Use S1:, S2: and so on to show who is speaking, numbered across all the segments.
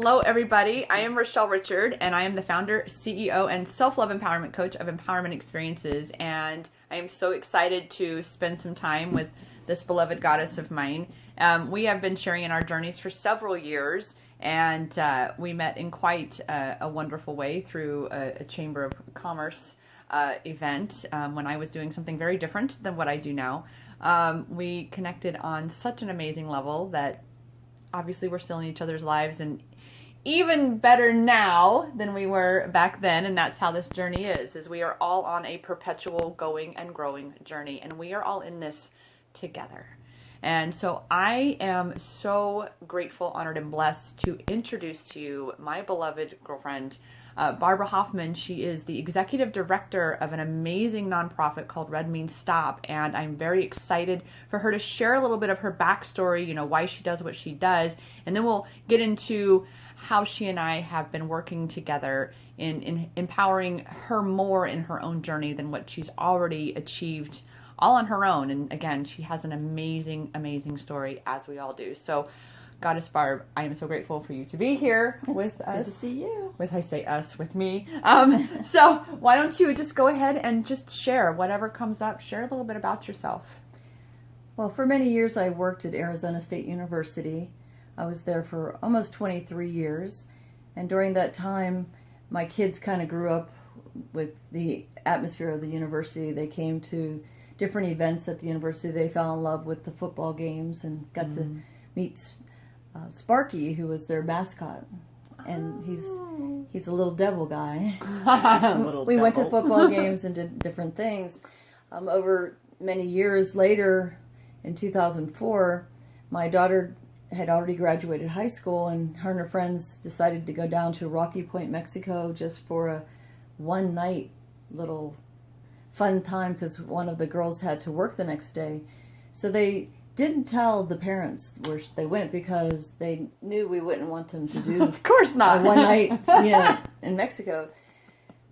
S1: Hello, everybody. I am Rachelle Richard, and I am the founder, CEO, and self-love empowerment coach of Empowerment Experiences. And I am so excited to spend some time with this beloved goddess of mine. We have been sharing in our journeys for several years, and we met in quite a wonderful way through a Chamber of Commerce event when I was doing something very different than what I do now. We connected on such an amazing level that obviously we're still in each other's lives, and even better now than we were back then. And that's how this journey is we are all on a perpetual going and growing journey, and we are all in this together. And so I am so grateful, honored, and blessed to introduce to you my beloved girlfriend, Barbara Hoffman. She is the executive director of an amazing nonprofit called Red Means Stop, and I'm very excited for her to share a little bit of her backstory, you know, why she does what she does, and then we'll get into how she and I have been working together in empowering her more in her own journey than what she's already achieved all on her own. And again, she has an amazing, amazing story, as we all do. So Goddess Barb, I am so grateful for you to be here with us.
S2: Good to see you.
S1: I say us, with me. So why don't you just go ahead and just share whatever comes up. Share a little bit about yourself.
S2: Well, for many years I worked at Arizona State University. I was there for almost 23 years. And during that time, my kids kind of grew up with the atmosphere of the university. They came to different events at the university. They fell in love with the football games and got to meet Sparky, who was their mascot, and he's a little devil guy. We went to football games and did different things. Over many years later, in 2004, my daughter had already graduated high school, and her friends decided to go down to Rocky Point, Mexico, just for a one-night little fun time, because one of the girls had to work the next day. So they didn't tell the parents where they went, because they knew we wouldn't want them to do
S1: of course not
S2: one night, in Mexico.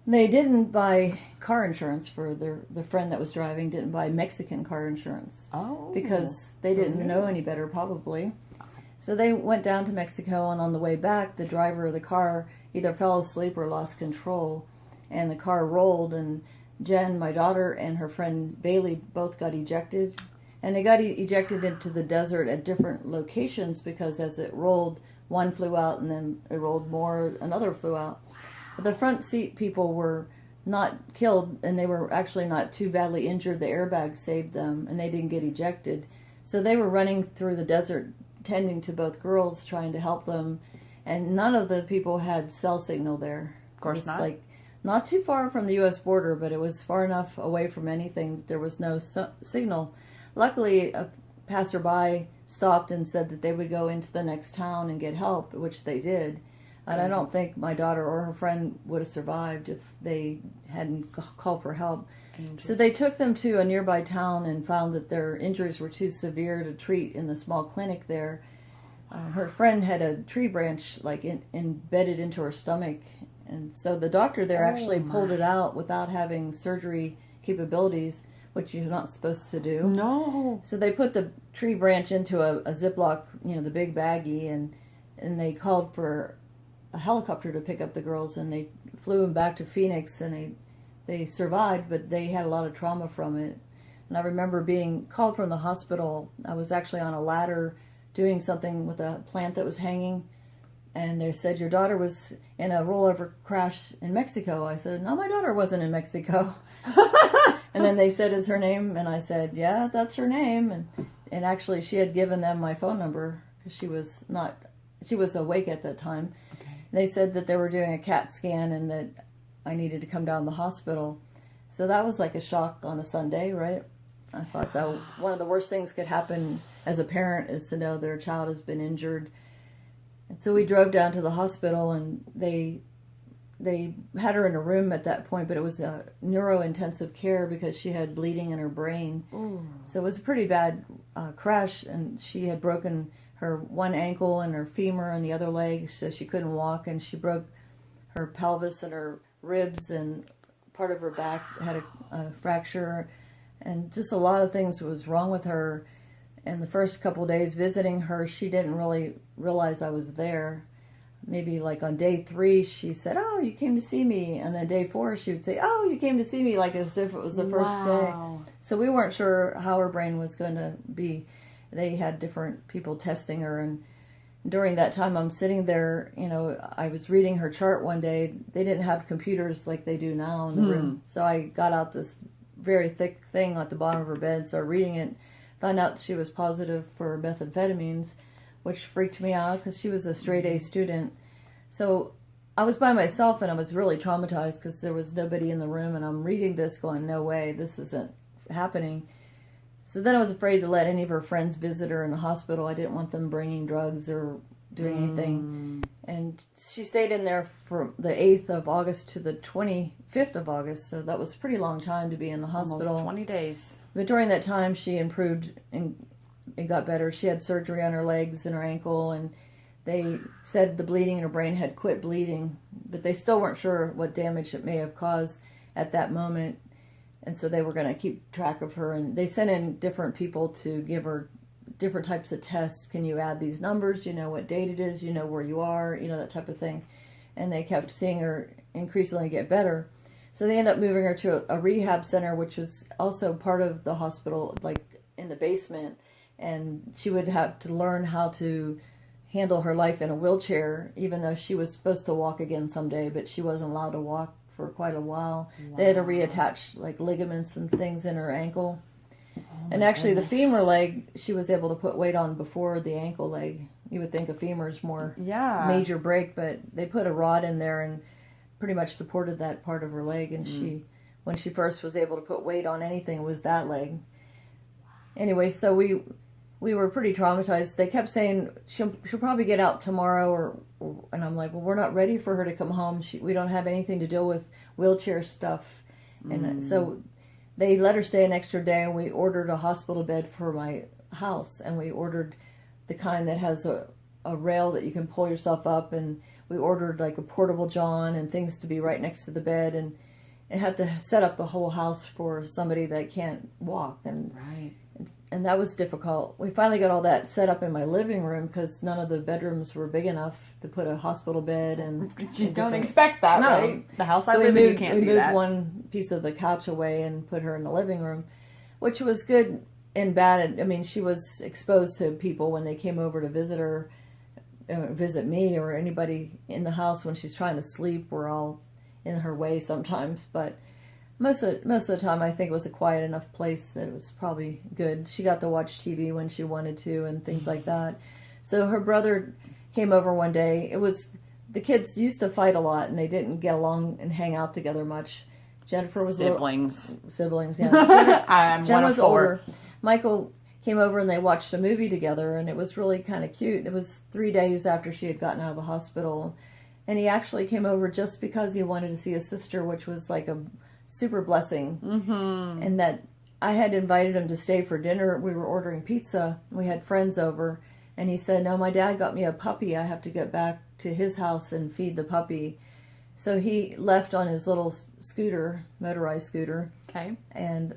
S2: They didn't buy car insurance for their friend that was driving. Didn't buy Mexican car insurance because they didn't know any better, probably. So they went down to Mexico, and on the way back, the driver of the car either fell asleep or lost control, and the car rolled, and Jen, my daughter, and her friend Bailey both got ejected. And they got ejected into the desert at different locations, because as it rolled, one flew out, and then it rolled more, another flew out. But the front seat people were not killed, and they were actually not too badly injured. The airbag saved them, and they didn't get ejected. So they were running through the desert, tending to both girls, trying to help them. And none of the people had cell signal there.
S1: Of course not.
S2: Like, not too far from the U.S. border, but it was far enough away from anything that there was no signal. Luckily, a passerby stopped and said that they would go into the next town and get help, which they did. And I don't think my daughter or her friend would have survived if they hadn't called for help. So they took them to a nearby town and found that their injuries were too severe to treat in the small clinic there. Her friend had a tree branch embedded into her stomach, and so the doctor there actually pulled it out without having surgery capabilities, which you're not supposed to do.
S1: No.
S2: So they put the tree branch into a Ziploc, the big baggie, and they called for a helicopter to pick up the girls, and they flew them back to Phoenix, and they survived, but they had a lot of trauma from it. And I remember being called from the hospital. I was actually on a ladder doing something with a plant that was hanging, and they said, your daughter was in a rollover crash in Mexico. I said, no, my daughter wasn't in Mexico. And then they said, is her name? And I said, yeah, that's her name. And actually she had given them my phone number, because she was awake at that time. Okay. They said that they were doing a CAT scan and that I needed to come down to the hospital. So that was like a shock on a Sunday, right? I thought that one of the worst things could happen as a parent is to know their child has been injured. And so we drove down to the hospital, and they had her in a room at that point, but it was a neuro-intensive care because she had bleeding in her brain. Ooh. So it was a pretty bad crash, and she had broken her one ankle and her femur and the other leg, so she couldn't walk, and she broke her pelvis and her ribs, and part of her back had a fracture, and just a lot of things was wrong with her. And the first couple of days visiting her, she didn't really realize I was there. maybe like on day 3, she said, "Oh, you came to see me." And then day 4, she would say, "Oh, you came to see me," like as if it was the first day. So we weren't sure how her brain was going to be. They had different people testing her. And during that time, I'm sitting there, I was reading her chart one day. They didn't have computers like they do now in the room. So I got out this very thick thing at the bottom of her bed, started reading it, found out she was positive for methamphetamines, which freaked me out because she was a straight A student. So I was by myself and I was really traumatized because there was nobody in the room, and I'm reading this going, no way, this isn't happening. So then I was afraid to let any of her friends visit her in the hospital. I didn't want them bringing drugs or doing anything. And she stayed in there for the 8th of August to the 25th of August, so that was a pretty long time to be in the hospital.
S1: Almost 20 days.
S2: But during that time, she improved and it got better. She had surgery on her legs and her ankle, and they said the bleeding in her brain had quit bleeding, but they still weren't sure what damage it may have caused at that moment. And so they were going to keep track of her, and they sent in different people to give her different types of tests. Can you add these numbers? You know what date it is? You know where you are? That type of thing. And they kept seeing her increasingly get better. So they ended up moving her to a rehab center, which was also part of the hospital, like in the basement. And she would have to learn how to handle her life in a wheelchair, even though she was supposed to walk again someday, but she wasn't allowed to walk for quite a while. Wow. They had to reattach like ligaments and things in her ankle. And actually the femur leg, she was able to put weight on before the ankle leg. You would think a femur is more major break, but they put a rod in there and pretty much supported that part of her leg. And when she first was able to put weight on anything, it was that leg. Anyway, so we were pretty traumatized. They kept saying she'll probably get out tomorrow, and I'm like, well, we're not ready for her to come home. We don't have anything to deal with wheelchair stuff. And so they let her stay an extra day, and we ordered a hospital bed for my house, and we ordered the kind that has a rail that you can pull yourself up, and we ordered like a portable john and things to be right next to the bed, and had to set up the whole house for somebody that can't walk. And that was difficult. We finally got all that set up in my living room because none of the bedrooms were big enough to put a hospital bed. And
S1: you don't expect that, right? The house I live in, you can't do that. We moved one piece of the couch away and put her in the living room, which was good and bad. I mean, she was exposed to people when they came over to visit her, visit me, or anybody in the house when she's trying to sleep. We're all in her way sometimes, but most of the time I think it was a quiet enough place that it was probably good. She got to watch TV when she wanted to and things like that. So her brother came over one day. The kids used to fight a lot and they didn't get along and hang out together much. Jennifer was siblings, yeah. Jen was older. Michael came over and they watched a movie together, and it was really kind of cute. It was 3 days after she had gotten out of the hospital, and he actually came over just because he wanted to see his sister, which was like a super blessing. And that I had invited him to stay for dinner. We were ordering pizza. We had friends over, and he said, no, my dad got me a puppy. I have to get back to his house and feed the puppy. So he left on his little scooter, motorized scooter. Okay. And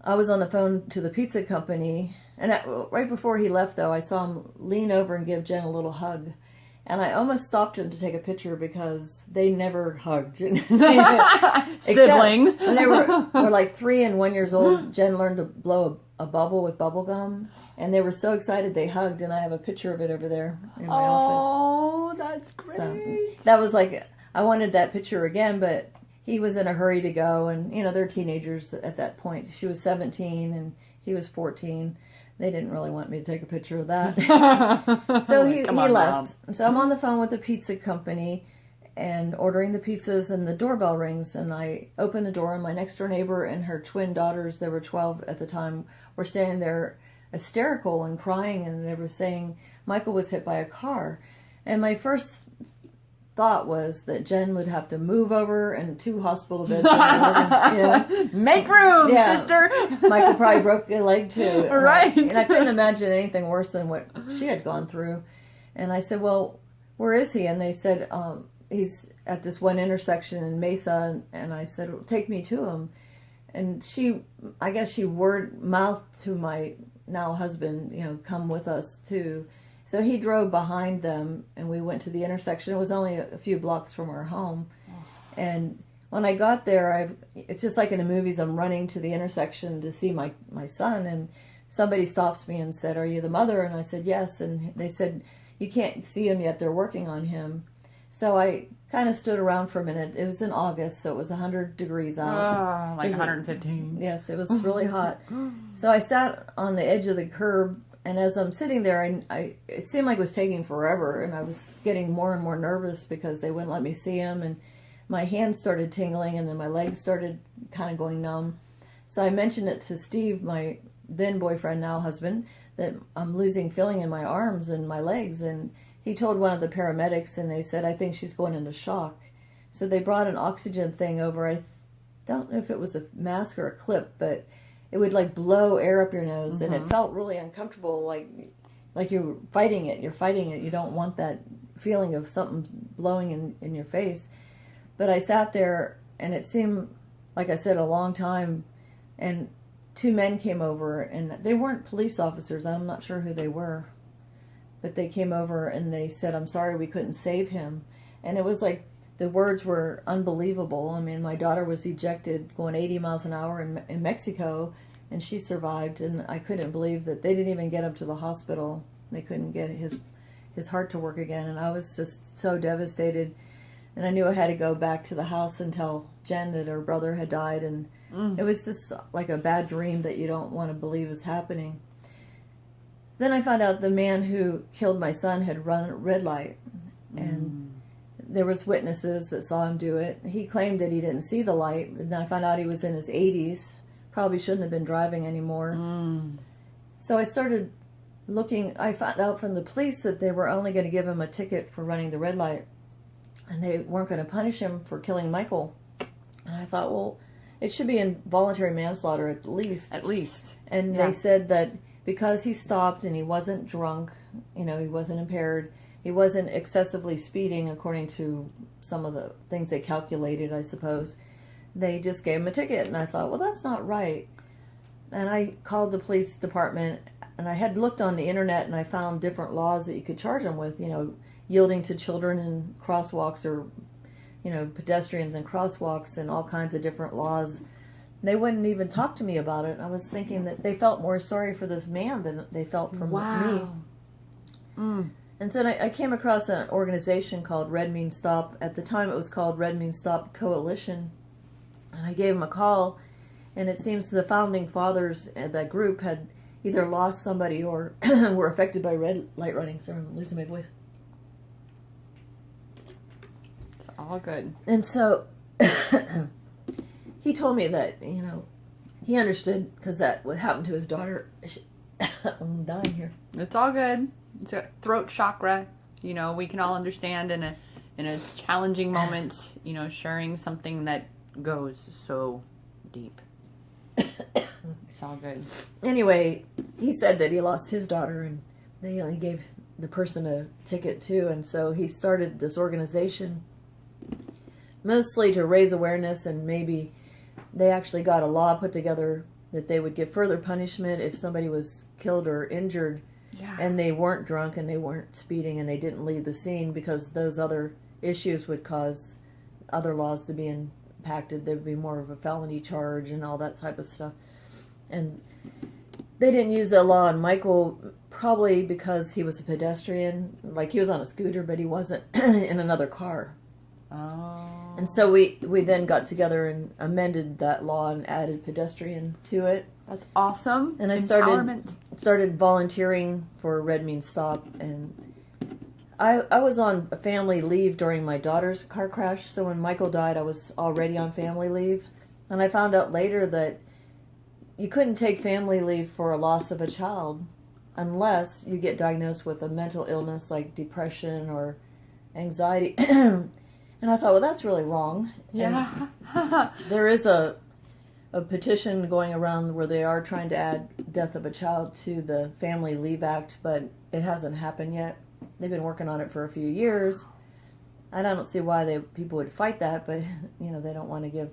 S1: I was on the phone to the pizza company, and right before he left, though, I saw him lean over and give Jen a little hug. And I almost stopped him to take a picture because they never hugged. Siblings.
S2: When they were like 3 and 1 years old, Jen learned to blow a bubble with bubble gum. And they were so excited they hugged, and I have a picture of it over there in my office.
S1: Oh, that's great.
S2: So that was like, I wanted that picture again, but he was in a hurry to go. And, they're teenagers at that point. She was 17 and he was 14. They didn't really want me to take a picture of that. So he left. Mom. So I'm on the phone with the pizza company and ordering the pizzas, and the doorbell rings, and I open the door, and my next door neighbor and her twin daughters, they were 12 at the time, were standing there hysterical and crying, and they were saying Michael was hit by a car. And my first thought was that Jen would have to move over and 2 hospital beds.
S1: Make room, sister.
S2: Michael probably broke a leg too.
S1: Right.
S2: And I couldn't imagine anything worse than what she had gone through. And I said, well, where is he? And they said, he's at this one intersection in Mesa. And I said, well, take me to him. And I guess she word mouthed to my now husband, come with us too. So he drove behind them, and we went to the intersection. It was only a few blocks from our home. And when I got there, it's just like in the movies, I'm running to the intersection to see my son, and somebody stops me and said, "Are you the mother?" And I said, "Yes." And they said, "You can't see him yet. They're working on him." So I kind of stood around for a minute. It was in August, so it was 100 degrees out.
S1: Oh, like 115.
S2: Yes, it was really hot. So I sat on the edge of the curb, and as I'm sitting there, it seemed like it was taking forever, and I was getting more and more nervous because they wouldn't let me see him, and my hands started tingling, and then my legs started kind of going numb. So I mentioned it to Steve, my then boyfriend, now husband, that I'm losing feeling in my arms and my legs, and he told one of the paramedics, and they said, "I think she's going into shock." So they brought an oxygen thing over. I don't know if it was a mask or a clip, but it would like blow air up your nose, and it felt really uncomfortable, like you're fighting it. You're fighting it. You don't want that feeling of something blowing in your face. But I sat there, and it seemed, like I said, a long time, and two men came over, and they weren't police officers. I'm not sure who they were. But they came over and they said, "I'm sorry we couldn't save him." And it was like the words were unbelievable. I mean, my daughter was ejected going 80 miles an hour in Mexico, and she survived. And I couldn't believe that they didn't even get him to the hospital. They couldn't get his heart to work again. And I was just so devastated. And I knew I had to go back to the house and tell Jen that her brother had died. And it was just like a bad dream that you don't want to believe is happening. Then I found out the man who killed my son had run a red light, and there was witnesses that saw him do it. He claimed that he didn't see the light, and I found out he was in his 80s, probably shouldn't have been driving anymore. So I started looking. I found out from the police that they were only going to give him a ticket for running the red light, and they weren't going to punish him for killing Michael. And I thought, well, it should be involuntary manslaughter at least.
S1: At least.
S2: And they said that because he stopped and he wasn't drunk, he wasn't impaired, he wasn't excessively speeding according to some of the things they calculated, I suppose, they just gave him a ticket. And I thought, well, that's not right. And I called the police department, and I had looked on the internet, and I found different laws that you could charge him with, yielding to children in crosswalks, or, pedestrians in crosswalks, and all kinds of different laws. They wouldn't even talk to me about it. I was thinking that they felt more sorry for this man than they felt for me. And then I came across an organization called Red Means Stop. At the time it was called Red Means Stop Coalition. And I gave them a call, and it seems the founding fathers of that group had either lost somebody or were affected by red light running. Sorry, I'm losing my voice.
S1: It's all good.
S2: And so he told me that, he understood because that what happened to his daughter. I'm dying here.
S1: It's all good. It's a throat chakra. We can all understand in a challenging moment, sharing something that goes so deep. It's all good.
S2: Anyway, he said that he lost his daughter, and they only gave the person a ticket too, and so he started this organization mostly to raise awareness, and maybe they actually got a law put together that they would give further punishment if somebody was killed or injured, and they weren't drunk and they weren't speeding and they didn't leave the scene, because those other issues would cause other laws to be impacted. There'd be more of a felony charge and all that type of stuff. And they didn't use that law on Michael, probably because he was a pedestrian. Like, he was on a scooter, but he wasn't in another car.
S1: Oh.
S2: And so we then got together and amended that law and added pedestrian to it.
S1: That's awesome.
S2: And I started volunteering for Red Means Stop. And I was on a family leave during my daughter's car crash. So when Michael died, I was already on family leave. And I found out later that you couldn't take family leave for a loss of a child unless you get diagnosed with a mental illness like depression or anxiety. And I thought, well, that's really wrong.
S1: Yeah.
S2: There is a petition going around where they are trying to add death of a child to the Family Leave Act, but it hasn't happened yet. They've been working on it for a few years. I don't see why people would fight that, but they don't want to give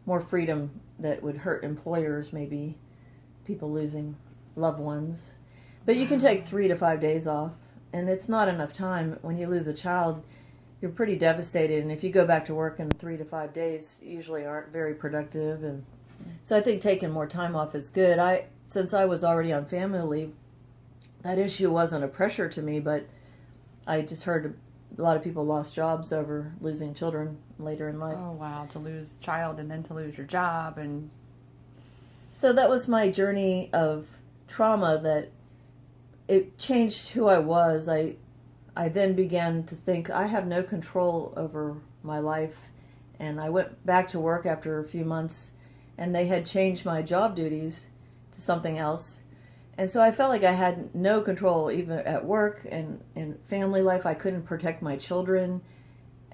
S2: more freedom that would hurt employers, maybe people losing loved ones. But you can take 3 to 5 days off, and it's not enough time. When you lose a child, you're pretty devastated, and if you go back to work in 3 to 5 days, usually aren't very productive. And so I think taking more time off is good. Since I was already on family leave, that issue wasn't a pressure to me, but I just heard a lot of people lost jobs over losing children later in life.
S1: Oh, wow, to lose a child and then to lose your job. And
S2: so that was my journey of trauma, that it changed who I was. I then began to think I have no control over my life, and I went back to work after a few months, and they had changed my job duties to something else. And so I felt like I had no control even at work and in family life. I couldn't protect my children.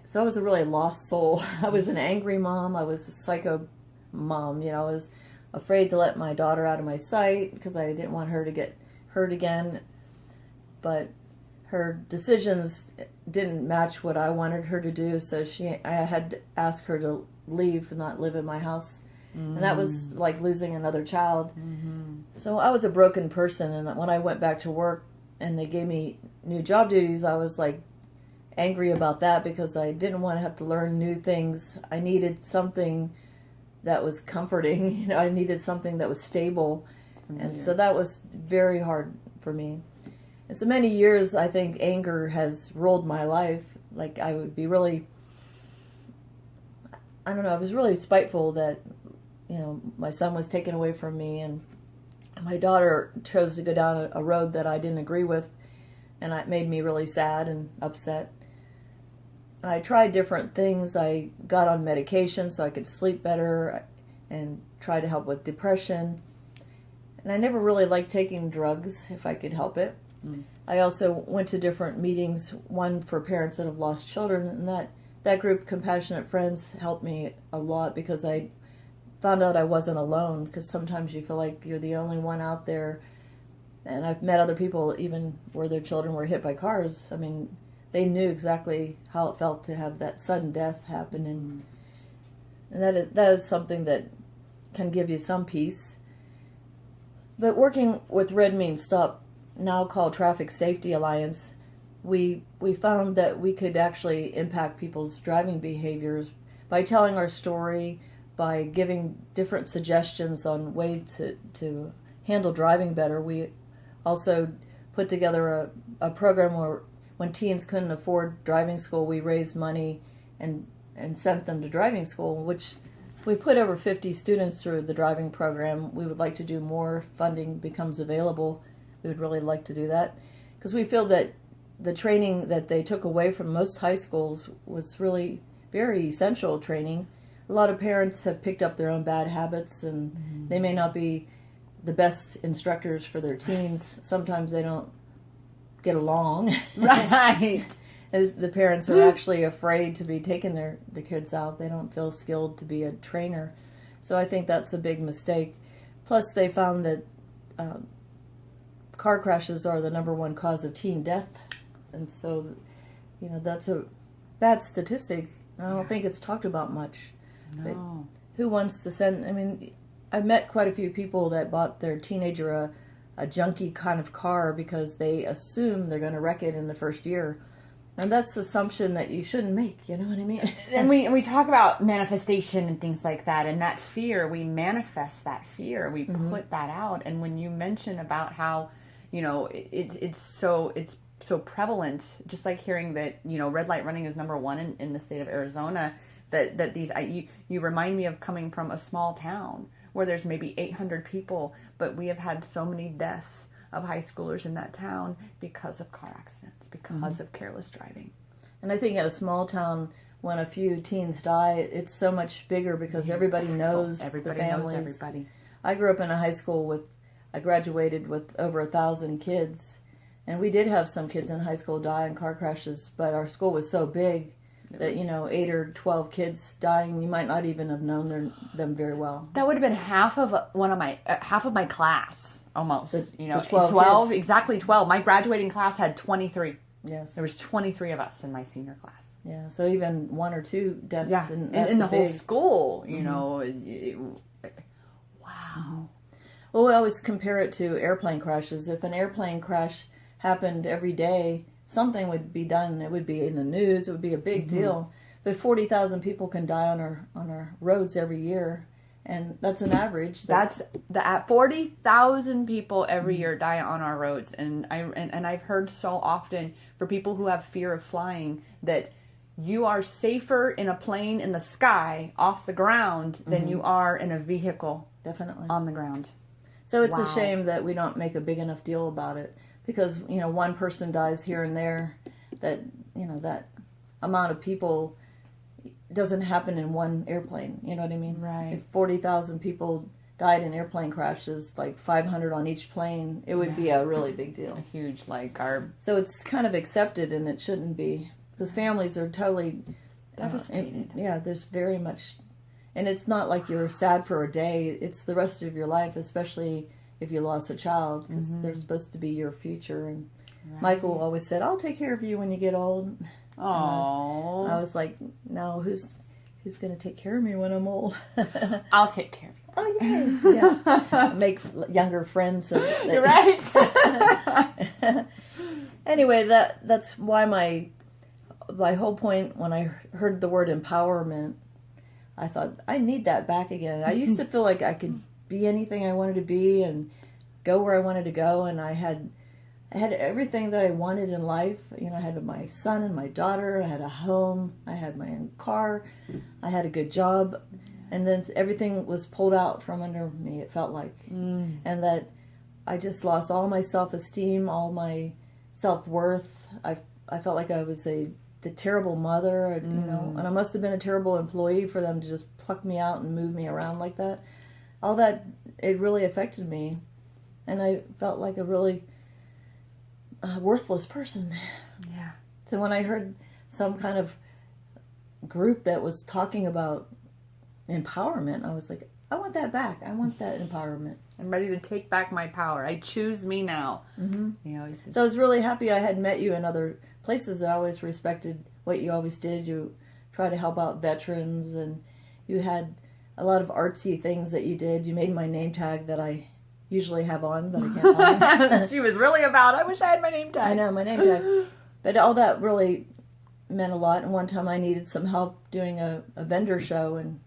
S2: So I was a really lost soul. I was an angry mom. I was a psycho mom. I was afraid to let my daughter out of my sight because I didn't want her to get hurt again. But her decisions didn't match what I wanted her to do, so I had to ask her to leave, not live in my house. And that was like losing another child. So I was a broken person, and when I went back to work and they gave me new job duties, I was like angry about that because I didn't want to have to learn new things. I needed something that was comforting. I needed something that was stable. And so that was very hard for me. And so many years, I think anger has ruled my life. Like I would be really, I don't know, I was really spiteful that, my son was taken away from me, and my daughter chose to go down a road that I didn't agree with, and it made me really sad and upset. And I tried different things. I got on medication so I could sleep better and try to help with depression. And I never really liked taking drugs if I could help it. I also went to different meetings, one for parents that have lost children, and that group, Compassionate Friends, helped me a lot because I found out I wasn't alone, because sometimes you feel like you're the only one out there. And I've met other people even where their children were hit by cars. I mean, they knew exactly how it felt to have that sudden death happen, and that is something that can give you some peace. But working with Red Means Stop, now called Traffic Safety Alliance, we found that we could actually impact people's driving behaviors by telling our story, by giving different suggestions on ways to handle driving better. We also put together a program where when teens couldn't afford driving school, we raised money and sent them to driving school, which we put over 50 students through the driving program. We would like to do more. Funding becomes available. We would really like to do that because we feel that the training that they took away from most high schools was really very essential training. A lot of parents have picked up their own bad habits, and they may not be the best instructors for their teens. Sometimes they don't get along.
S1: Right.
S2: As the parents are actually afraid to be taking their kids out. They don't feel skilled to be a trainer. So I think that's a big mistake. Plus, they found that car crashes are the #1 cause of teen death. And so, that's a bad statistic. I don't think it's talked about much.
S1: No.
S2: But who wants to send... I mean, I've met quite a few people that bought their teenager a junky kind of car because they assume they're going to wreck it in the first year. And that's an assumption that you shouldn't make, you know what I mean?
S1: And we talk about manifestation and things like that, and that fear, we manifest that fear, we put that out. And when you mention about how, it's so prevalent, just like hearing that, red light running is #1 in the state of Arizona, that these, you remind me of coming from a small town where there's maybe 800 people, but we have had so many deaths of high schoolers in that town because of car accidents, because of careless driving.
S2: And I think at a small town, when a few teens die, it's so much bigger because everybody knows the families.
S1: Knows everybody.
S2: I grew up in a high school I graduated with over 1,000 kids, and we did have some kids in high school die in car crashes, but our school was so big that 8 or 12 kids dying, you might not even have known them very well.
S1: That would have been half of my class. Almost,
S2: the 12 kids.
S1: Exactly 12. My graduating class had 23.
S2: Yes.
S1: There was 23 of us in my senior class.
S2: Yeah, so even 1 or 2 deaths.
S1: Yeah, in the whole school, wow.
S2: Well, we always compare it to airplane crashes. If an airplane crash happened every day, something would be done. It would be in the news. It would be a big deal. But 40,000 people can die on our roads every year, and that's an average.
S1: That's 40,000 people every year die on our roads, and I've heard so often for people who have fear of flying that you are safer in a plane in the sky off the ground than you are in a vehicle
S2: definitely
S1: on the ground.
S2: So it's a shame that we don't make a big enough deal about it, because one person dies here and there, that that amount of people doesn't happen in one airplane. You know what I mean?
S1: Right.
S2: If 40,000 people died in airplane crashes, like 500 on each plane, it would be a really big deal.
S1: A huge Barb.
S2: So it's kind of accepted, and it shouldn't be, because families are totally
S1: devastated.
S2: There's very much, and it's not like you're sad for a day. It's the rest of your life, especially if you lost a child, because they're supposed to be your future. And Michael always said, "I'll take care of you when you get old."
S1: Oh,
S2: I was like, "No, who's going to take care of me when I'm old?"
S1: I'll take care of you.
S2: Oh yes. Make younger friends.
S1: You're right.
S2: Anyway, that's why my whole point when I heard the word empowerment, I thought I need that back again. I used to feel like I could be anything I wanted to be and go where I wanted to go, and I had everything that I wanted in life. I had my son and my daughter. I had a home. I had my own car. I had a good job. And then everything was pulled out from under me, it felt like. And that I just lost all my self-esteem, all my self-worth. I felt like I was the terrible mother, and I must have been a terrible employee for them to just pluck me out and move me around like that. All that, it really affected me. And I felt like a really worthless person.
S1: Yeah.
S2: So when I heard some kind of group that was talking about empowerment, I was like, I want that back. I want that empowerment.
S1: I'm ready to take back my power. I choose me now.
S2: So I was really happy I had met you in other places. I always respected what you always did. You try to help out veterans, and you had a lot of artsy things that you did. You made my name tag that I usually have on, but I can't find.
S1: She was really about, I wish I had my name tag.
S2: I know, my name tag. But all that really meant a lot. And one time I needed some help doing a vendor show, and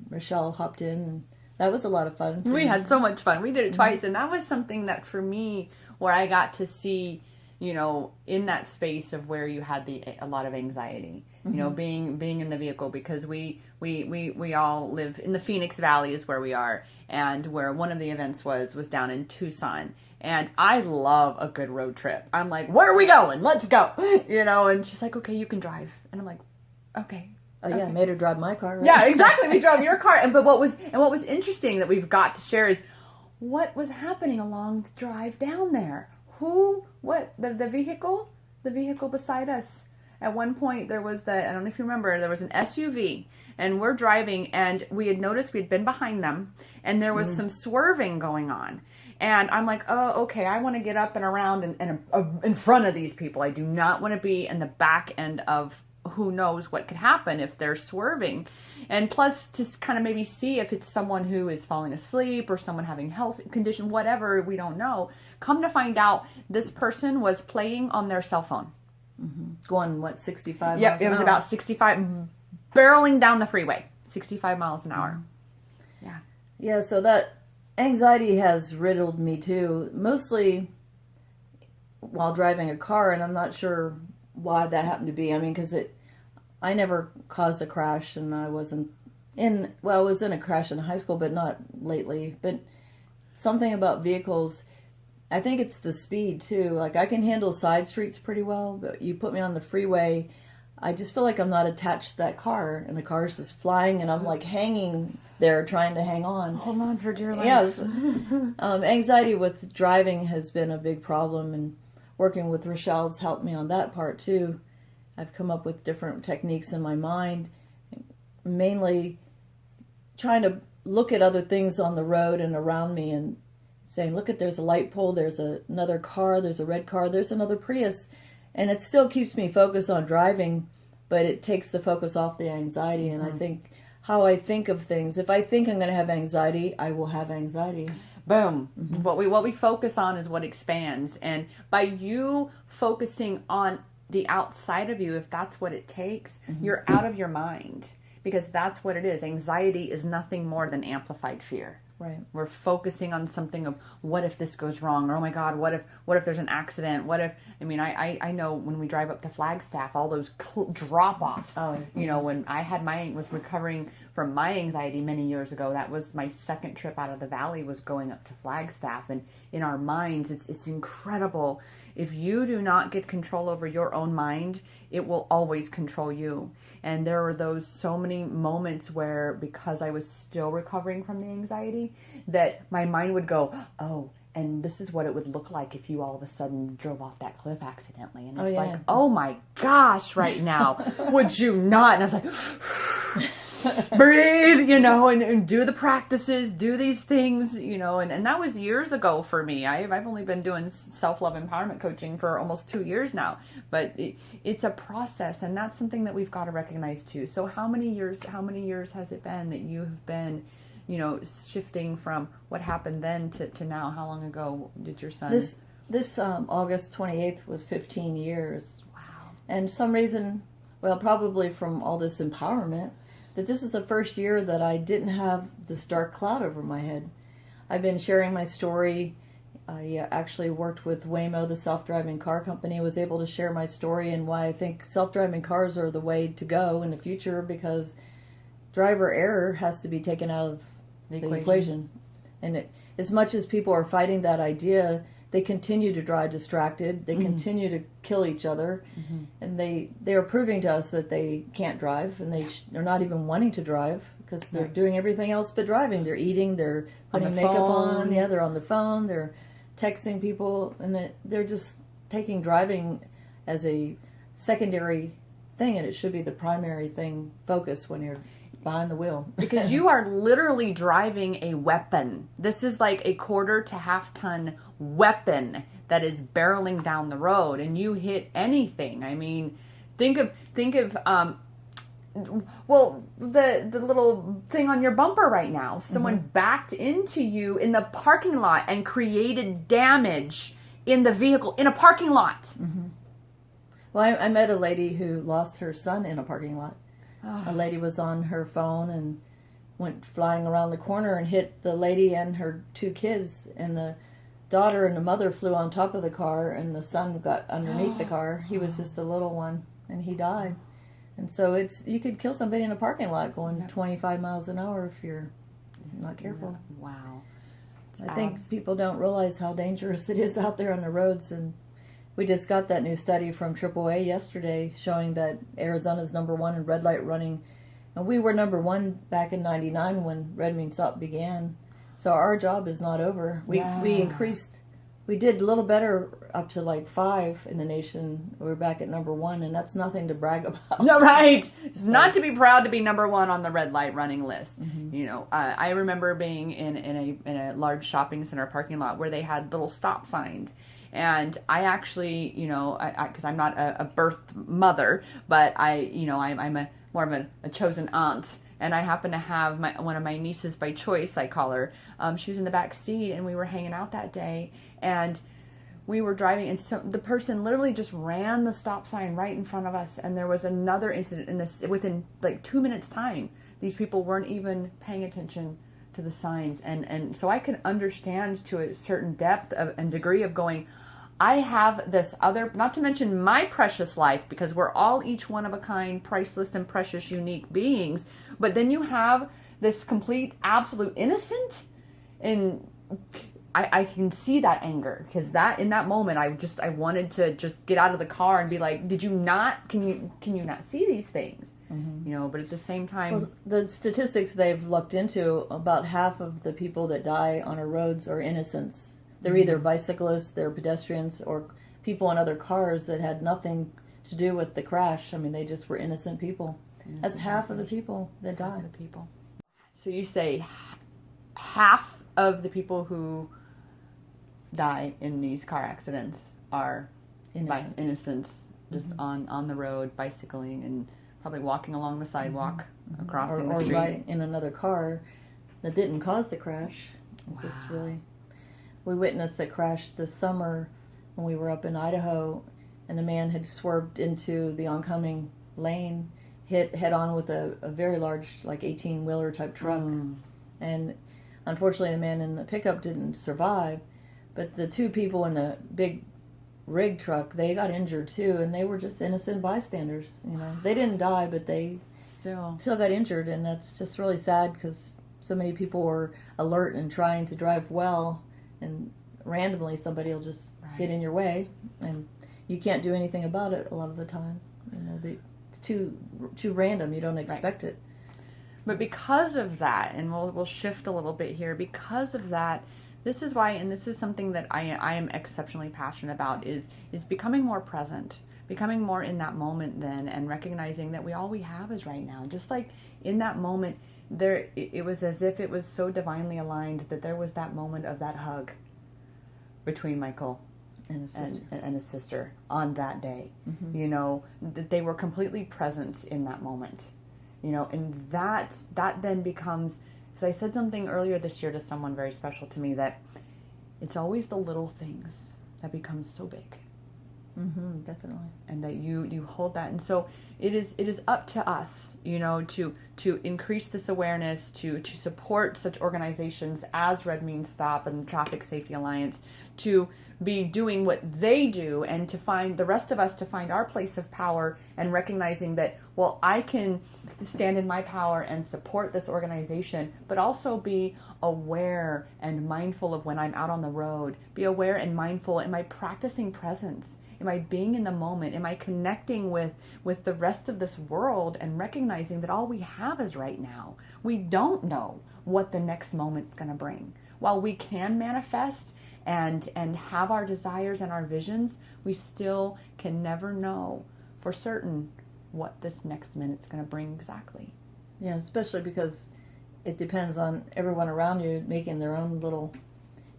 S2: Rachelle hopped in, and that was a lot of fun.
S1: We had so much fun. We did it twice, and that was something that for me, where I got to see, in that space of where you had a lot of anxiety, being in the vehicle, because we all live in the Phoenix Valley is where we are, and where one of the events was down in Tucson. And I love a good road trip. I'm like, where are we going? Let's go. And she's like, okay, you can drive. And I'm like, okay.
S2: Oh yeah, I made her drive my car. Right?
S1: Yeah, exactly. We drove your car. But what was interesting that we've got to share is what was happening along the drive down there. The vehicle beside us. At one point there was I don't know if you remember, there was an SUV, and we're driving, and we had noticed we'd been behind them, and there was some swerving going on. And I'm like, oh, okay, I want to get up and around and in front of these people. I do not want to be in the back end of who knows what could happen if they're swerving. And plus, to kind of maybe see if it's someone who is falling asleep or someone having health condition, whatever, we don't know. Come to find out, this person was playing on their cell phone.
S2: Going, 65 miles
S1: Yep, it was about 65, barreling down the freeway, 65 miles an hour. Yeah.
S2: Yeah, so that anxiety has riddled me too, mostly while driving a car, and I'm not sure why that happened to be. I mean, because I never caused a crash, and I wasn't I was in a crash in high school, but not lately. But something about vehicles, I think it's the speed too. Like, I can handle side streets pretty well, but you put me on the freeway, I just feel like I'm not attached to that car, and the car's just flying, and I'm like hanging there trying to hang on.
S1: Hold on for dear life.
S2: Yes. Anxiety with driving has been a big problem, and working with Rachelle's helped me on that part too. I've come up with different techniques in my mind, mainly trying to look at other things on the road and around me, and saying, look, there's a light pole, there's another car, there's a red car, there's another Prius. And it still keeps me focused on driving, but it takes the focus off the anxiety. And I think how I think of things, if I think I'm going to have anxiety, I will have anxiety.
S1: boom. What we focus on is what expands. And by you focusing on the outside of you, if that's what it takes, you're out of your mind, because that's what it is. Anxiety is nothing more than amplified fear.
S2: Right.
S1: We're focusing on something of, what if this goes wrong? Or, oh my God, what if there's an accident? What if, I mean, I know when we drive up to Flagstaff, all those drop-offs, when I was recovering from my anxiety many years ago, that was my second trip out of the valley, was going up to Flagstaff. And in our minds, it's incredible. If you do not get control over your own mind, it will always control you. And there were so many moments where, because I was still recovering from the anxiety, that my mind would go, oh, and this is what it would look like if you all of a sudden drove off that cliff accidentally. And it's like, oh my gosh, right now, would you not? And I was like, breathe, and do the practices, do these things, and that was years ago for me. I've only been doing self-love empowerment coaching for almost 2 years now, but it's a process, and that's something that we've got to recognize too. So how many years has it been that you have been, shifting from what happened then to now? How long ago did your son?
S2: This August 28th was 15 years.
S1: Wow.
S2: And some reason, well, probably from all this empowerment, that this is the first year that I didn't have this dark cloud over my head. I've been sharing my story. I actually worked with Waymo, the self-driving car company, was able to share my story and why I think self-driving cars are the way to go in the future, because driver error has to be taken out of the equation. And as much as people are fighting that idea, they continue to drive distracted. They continue to kill each other, and they are proving to us that they can't drive, and they're not even wanting to drive, because they're doing everything else but driving. They're eating, they're putting makeup on, they're on the phone, they're texting people, and they're just taking driving as a secondary thing, and it should be the primary thing, focus when you're behind the wheel.
S1: Because you are literally driving a weapon. This is like a quarter to half-ton weapon that is barreling down the road, and you hit anything. I mean, think of the little thing on your bumper right now. Someone backed into you in the parking lot and created damage in the vehicle in a parking lot.
S2: Well, I met a lady who lost her son in a parking lot. A lady was on her phone and went flying around the corner and hit the lady and her 2 kids, and the daughter and the mother flew on top of the car, and the son got underneath the car. He was just a little one, and he died. And so you could kill somebody in a parking lot going 25 miles an hour if you're not careful.
S1: Wow.
S2: I think people don't realize how dangerous it is out there on the roads, and we just got that new study from AAA yesterday showing that Arizona's -- 1 in red light running. And we were #1 back in '99 when Red Mean Stop began. So our job is not over. We increased, we did a little better up to like 5 in the nation. We're back at #1, and that's nothing to brag about.
S1: No, right. It's not to be proud to be #1 on the red light running list. I remember being in a large shopping center parking lot where they had little stop signs. And I actually, because I'm not a birth mother, but I'm more of a chosen aunt. And I happen to have one of my nieces by choice, I call her. She was in the back seat, and we were hanging out that day. And we were driving, and the person literally just ran the stop sign right in front of us. And there was another incident in this within like 2 minutes time. These people weren't even paying attention to the signs. And so I can understand to a certain depth and degree of going, I have this other, not to mention my precious life, because we're all each one of a kind, priceless and precious, unique beings. But then you have this complete, absolute innocent, and I can see that anger, because in that moment, I wanted to just get out of the car and be like, can you not see these things? But at the same time,
S2: well, the statistics they've looked into, about half of the people that die on our roads are innocents. They're either bicyclists, they're pedestrians, or people in other cars that had nothing to do with the crash. I mean, they just were innocent people. That's half of the people that died.
S1: Half the people. So you say half of the people who die in these car accidents are innocents, just on the road, bicycling, and probably walking along the sidewalk, crossing the street.
S2: Or riding in another car that didn't cause the crash. It's just really... we witnessed a crash this summer when we were up in Idaho, and the man had swerved into the oncoming lane, hit head on with a very large, like 18-wheeler type truck. And unfortunately, the man in the pickup didn't survive, but the two people in the big rig truck, they got injured too, and they were just innocent bystanders. They didn't die, but they still got injured, and that's just really sad because so many people were alert and trying to drive well, and randomly somebody will just get in your way, and you can't do anything about it a lot of the time. It's too random. You don't expect it.
S1: But because of that, and we'll shift a little bit here, because of that, this is why, and this is something that I am exceptionally passionate about, is becoming more present, becoming more in that moment then, and recognizing that all we have is right now. Just like in that moment, it was as if it was so divinely aligned that there was that moment of that hug between Michael and his sister on that day. That they were completely present in that moment. And that then becomes, because I said something earlier this year to someone very special to me, that it's always the little things that become so big.
S2: Definitely. And
S1: that you hold that. And so it is up to us, to increase this awareness, to support such organizations as Red Means Stop and Traffic Safety Alliance, to be doing what they do, and to find the rest of us to find our place of power, and recognizing that, well, I can stand in my power and support this organization, but also be aware and mindful of when I'm out on the road. Be aware and mindful. Am I practicing presence? Am I being in the moment? Am I connecting with the rest of this world and recognizing that all we have is right now? We don't know what the next moment's going to bring. While we can manifest and have our desires and our visions, we still can never know for certain what this next minute's going to bring exactly.
S2: Yeah, especially because it depends on everyone around you making their own little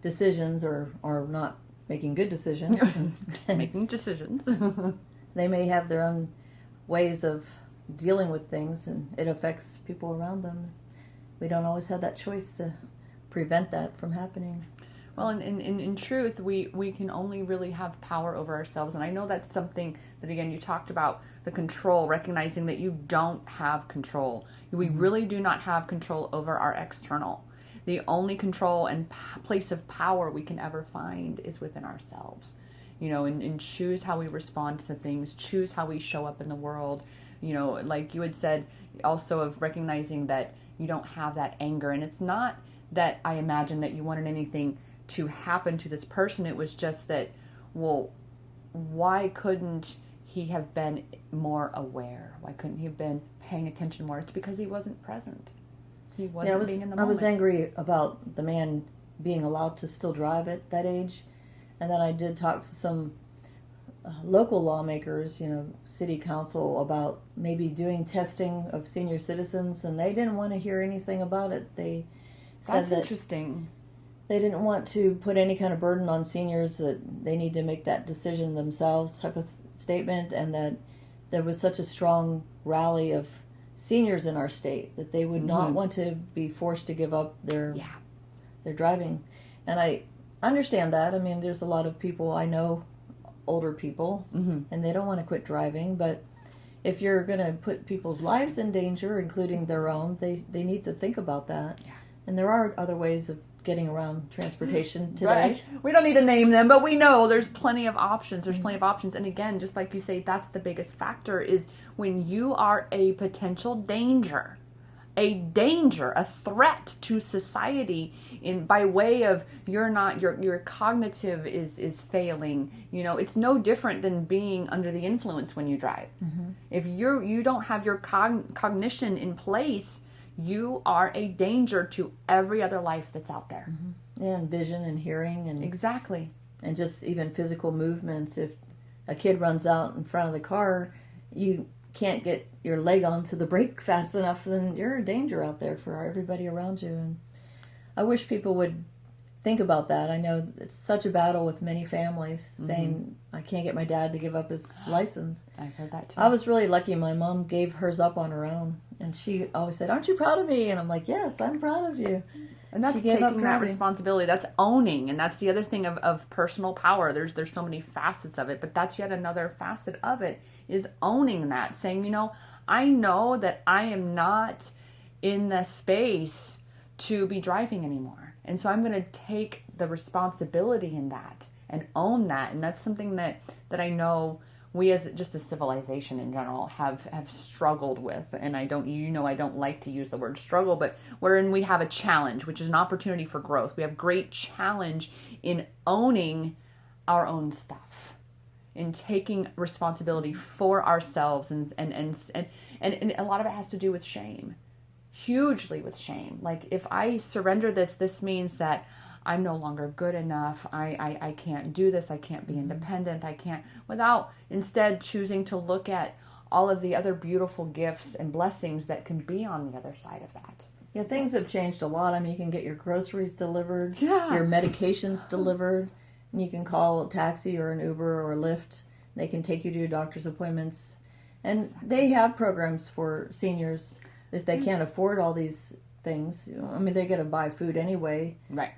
S2: decisions or not making good decisions.
S1: Making decisions.
S2: They may have their own ways of dealing with things, and it affects people around them. We don't always have that choice to prevent that from happening.
S1: Well, in truth, we can only really have power over ourselves. And I know that's something that, again, you talked about the control, recognizing that you don't have control. We really do not have control over our external. The only control and place of power we can ever find is within ourselves. And choose how we respond to things, choose how we show up in the world. Like you had said, also of recognizing that you don't have that anger. And it's not that I imagine that you wanted anything to happen to this person. It was just that, well, why couldn't he have been more aware? Why couldn't he have been paying attention more? It's because he wasn't present. He wasn't being in the moment.
S2: I was angry about the man being allowed to still drive at that age. And then I did talk to some local lawmakers, city council, about maybe doing testing of senior citizens, and they didn't want to hear anything about it. They said
S1: That's interesting.
S2: They didn't want to put any kind of burden on seniors, that they need to make that decision themselves type of statement, and that there was such a strong rally of seniors in our state that they would not want to be forced to give up their driving. And I understand that. I mean, there's a lot of people I know, older people, and they don't want to quit driving, but if you're going to put people's lives in danger, including their own, they need to think about that. Yeah. And there are other ways of getting around transportation today.
S1: Right. We don't need to name them, but we know there's plenty of options. And again, just like you say, that's the biggest factor, is when you are a potential danger, a threat to society by way of your cognitive is failing. It's no different than being under the influence when you drive. If you don't have your cognition in place, you are a danger to every other life that's out there.
S2: And vision and hearing and
S1: exactly.
S2: And just even physical movements. If a kid runs out in front of the car, you can't get your leg onto the brake fast enough, then you're in danger out there for everybody around you. And I wish people would think about that. I know it's such a battle with many families saying, I can't get my dad to give up his license.
S1: I've heard that too.
S2: I was really lucky. My mom gave hers up on her own. And she always said, aren't you proud of me? And I'm like, yes, I'm proud of you.
S1: And that's taking that responsibility. That's owning. And that's the other thing of personal power. There's so many facets of it. But that's yet another facet of it, is owning that. Saying, I know that I am not in the space to be driving anymore. And so I'm going to take the responsibility in that and own that. And that's something that I know we as just a civilization in general have struggled with. And I don't like to use the word struggle, but wherein we have a challenge, which is an opportunity for growth. We have great challenge in owning our own stuff, in taking responsibility for ourselves. And a lot of it has to do with shame. Hugely with shame. Like, if I surrender this means that I'm no longer good enough. I can't do this. I can't be independent. I can't, without instead choosing to look at all of the other beautiful gifts and blessings that can be on the other side of that.
S2: Yeah, things have changed a lot. I mean, you can get your groceries delivered, your medications delivered, and you can call a taxi or an Uber or a Lyft. They can take you to your doctor's appointments. And they have programs for seniors if they can't afford all these things. I mean, they're going to buy food anyway.
S1: Right.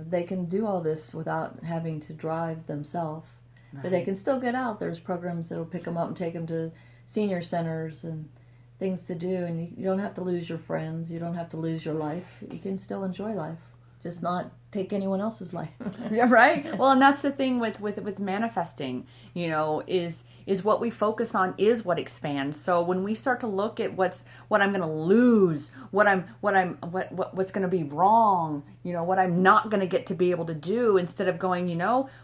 S2: They can do all this without having to drive themselves. Right. But they can still get out. There's programs that will pick them up and take them to senior centers and things to do. And you don't have to lose your friends. You don't have to lose your life. You can still enjoy life. Just not take anyone else's life.
S1: Yeah, right? Well, and that's the thing with manifesting, is what we focus on is what expands. So when we start to look at what I'm going to lose, what's going to be wrong, what I'm not going to get to be able to do, instead of going,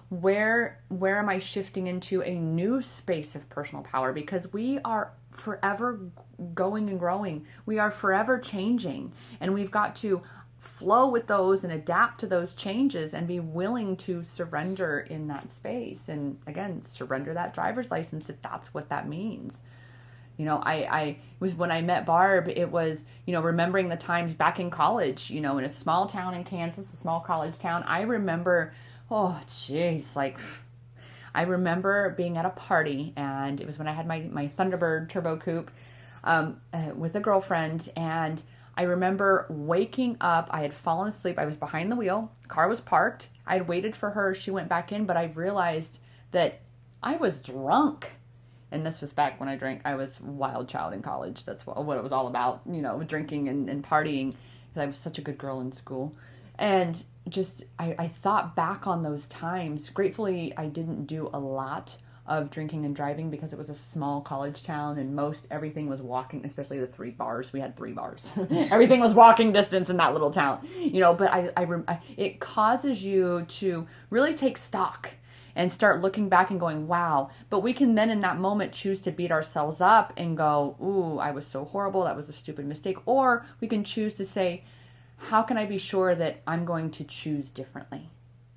S1: where am I shifting into a new space of personal power? Because we are forever going and growing. We are forever changing, and we've got to flow with those and adapt to those changes and be willing to surrender in that space. And again, surrender that driver's license if that's what that means. I was, when I met Barb, it was, remembering the times back in college, in a small town in Kansas, a small college town. I remember, I remember being at a party, and it was when I had my Thunderbird Turbo Coupe with a girlfriend, and I remember waking up. I had fallen asleep. I was behind the wheel. The car was parked. I had waited for her. She went back in, but I realized that I was drunk. And this was back when I drank. I was a wild child in college. That's what it was all about, drinking and partying, because I was such a good girl in school. And just, I thought back on those times. Gratefully, I didn't do a lot of drinking and driving because it was a small college town, and everything was walking, especially the 3 bars. We had 3 bars. Everything was walking distance in that little town, but it causes you to really take stock and start looking back and going, wow. But we can then in that moment choose to beat ourselves up and go, ooh, I was so horrible. That was a stupid mistake. Or we can choose to say, how can I be sure that I'm going to choose differently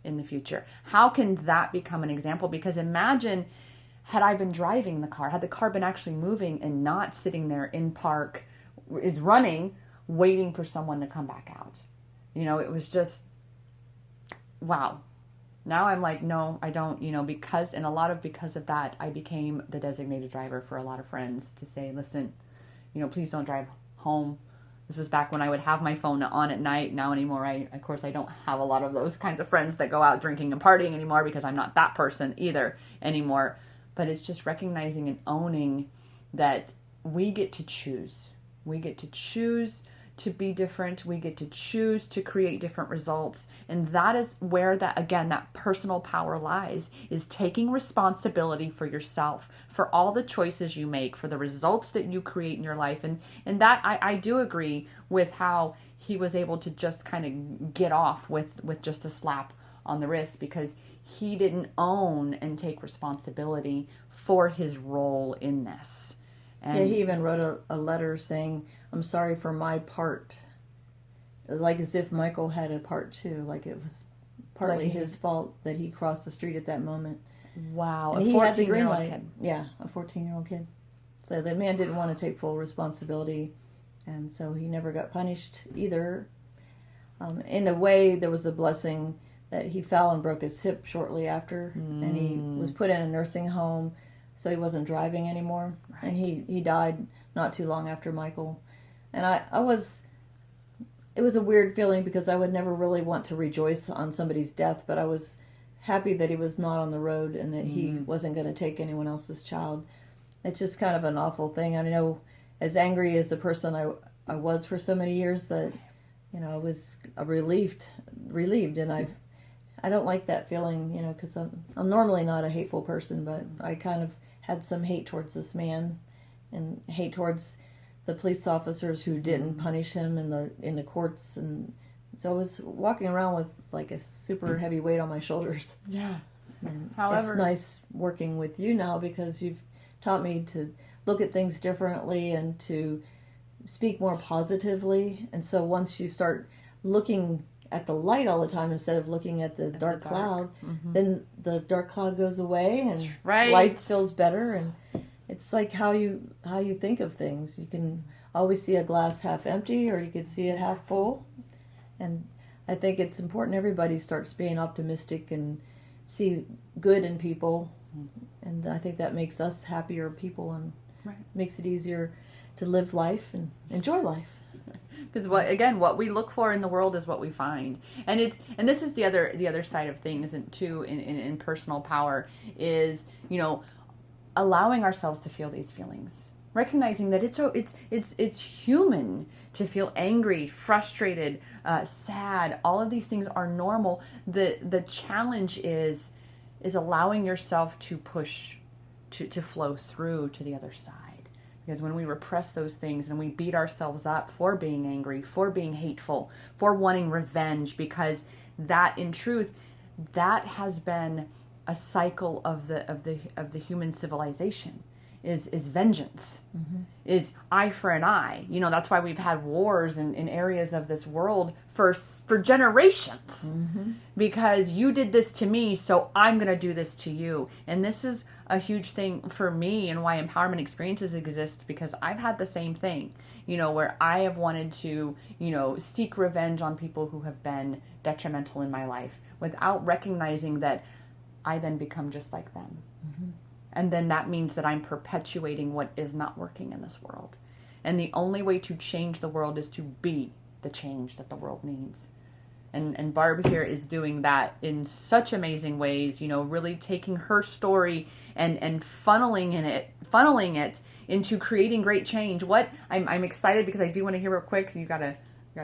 S1: in the future? How can that become an example? Because imagine, had I been driving the car, had the car been actually moving and not sitting there in park, is running, waiting for someone to come back out. It was just, wow. Now I'm like, no, I don't, because of that, I became the designated driver for a lot of friends to say, listen, please don't drive home. This was back when I would have my phone on at night. Now anymore, I don't have a lot of those kinds of friends that go out drinking and partying anymore, because I'm not that person either anymore. But it's just recognizing and owning that we get to choose. We get to choose to be different. We get to choose to create different results. And that is where that personal power lies, is taking responsibility for yourself, for all the choices you make, for the results that you create in your life. And that I do agree with how he was able to just kind of get off with just a slap on the wrist, because he didn't own and take responsibility for his role in this. And
S2: he even wrote a letter saying, I'm sorry for my part. Like as if Michael had a part too. Like it was partly his fault that he crossed the street at that moment.
S1: Wow.
S2: And he had the green light. Kid. Yeah, a 14-year-old kid. So the man didn't want to take full responsibility, and so he never got punished either. In a way, there was a blessing that he fell and broke his hip shortly after, and he was put in a nursing home, so he wasn't driving anymore.
S1: Right.
S2: And he died not too long after Michael. And it was a weird feeling because I would never really want to rejoice on somebody's death, but I was happy that he was not on the road and that he wasn't going to take anyone else's child. It's just kind of an awful thing. I know, as angry as the person I was for so many years, that I was relieved, and I don't like that feeling, because I'm normally not a hateful person, but I kind of had some hate towards this man, and hate towards the police officers who didn't punish him in the courts, and so I was walking around with like a super heavy weight on my shoulders.
S1: Yeah.
S2: And
S1: However,
S2: it's nice working with you now because you've taught me to look at things differently and to speak more positively. And so once you start looking at the light all the time instead of looking at the dark cloud, then the dark cloud goes away and life feels better. And it's like how you think of things. You can always see a glass half empty, or you could see it half full. And I think it's important everybody starts being optimistic and see good in people. And I think that makes us happier people and makes it easier to live life and enjoy life.
S1: Because what we look for in the world is what we find, and this is the other side of things, and too in personal power is allowing ourselves to feel these feelings, recognizing that it's human to feel angry, frustrated, sad. All of these things are normal. The challenge is allowing yourself to push to flow through to the other side. Because when we repress those things and we beat ourselves up for being angry, for being hateful, for wanting revenge, because that in truth, that has been a cycle of the human civilization is vengeance, is eye for an eye. That's why we've had wars in areas of this world for generations, because you did this to me, so I'm going to do this to you. And this is a huge thing for me, and why Empowerment Experiences exists, because I've had the same thing, where I have wanted to, seek revenge on people who have been detrimental in my life without recognizing that I then become just like them. And then that means that I'm perpetuating what is not working in this world. And the only way to change the world is to be the change that the world needs. And Barb here is doing that in such amazing ways, really taking her story and funneling it into creating great change. I'm excited because I do want to hear real quick. You gotta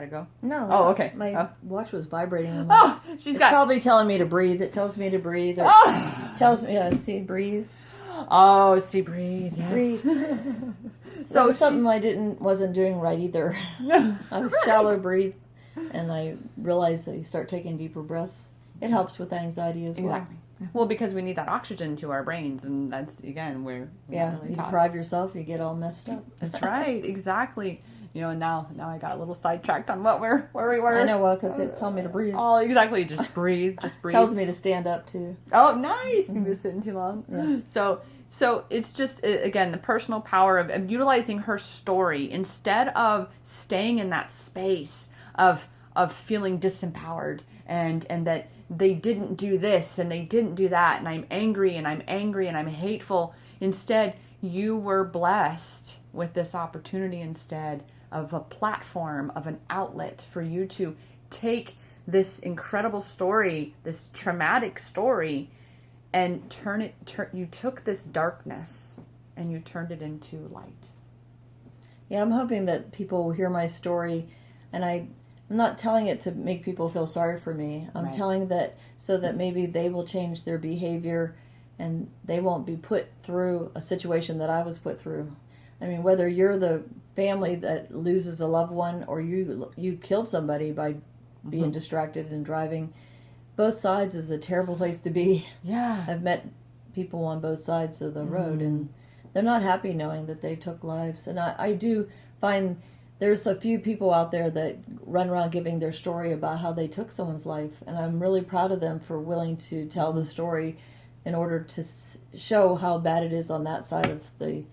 S1: go?
S2: No.
S1: Oh, okay.
S2: My watch was vibrating.
S1: Oh,
S2: it's probably telling me to breathe. It tells me to breathe. It tells me, see, breathe.
S1: Oh, see, breathe. Yes.
S2: Breathe.
S1: So
S2: something I wasn't doing right either. I was shallow breathe, and I realized that you start taking deeper breaths. It helps with anxiety as well.
S1: Exactly. Well, because we need that oxygen to our brains, and that's again where
S2: you deprive yourself, you get all messed up.
S1: That's right, exactly. And now I got a little sidetracked on where we were.
S2: I know, because it told me to breathe.
S1: Oh, exactly. Just breathe.
S2: Tells me to stand up too.
S1: Oh, nice. You've been sitting too long.
S2: Yes.
S1: So it's just, again, the personal power of utilizing her story instead of staying in that space of feeling disempowered and that they didn't do this and they didn't do that and I'm angry and I'm hateful. Instead, you were blessed with this opportunity instead of a platform, of an outlet for you to take this incredible story, this traumatic story, and you took this darkness and you turned it into light.
S2: Yeah, I'm hoping that people will hear my story, and I'm not telling it to make people feel sorry for me. I'm telling that so that maybe they will change their behavior and they won't be put through a situation that I was put through. I mean, whether you're the family that loses a loved one or you killed somebody by being distracted and driving, both sides is a terrible place to be.
S1: Yeah.
S2: I've met people on both sides of the road, and they're not happy knowing that they took lives. And I do find there's a few people out there that run around giving their story about how they took someone's life, and I'm really proud of them for willing to tell the story in order to show how bad it is on that side of the...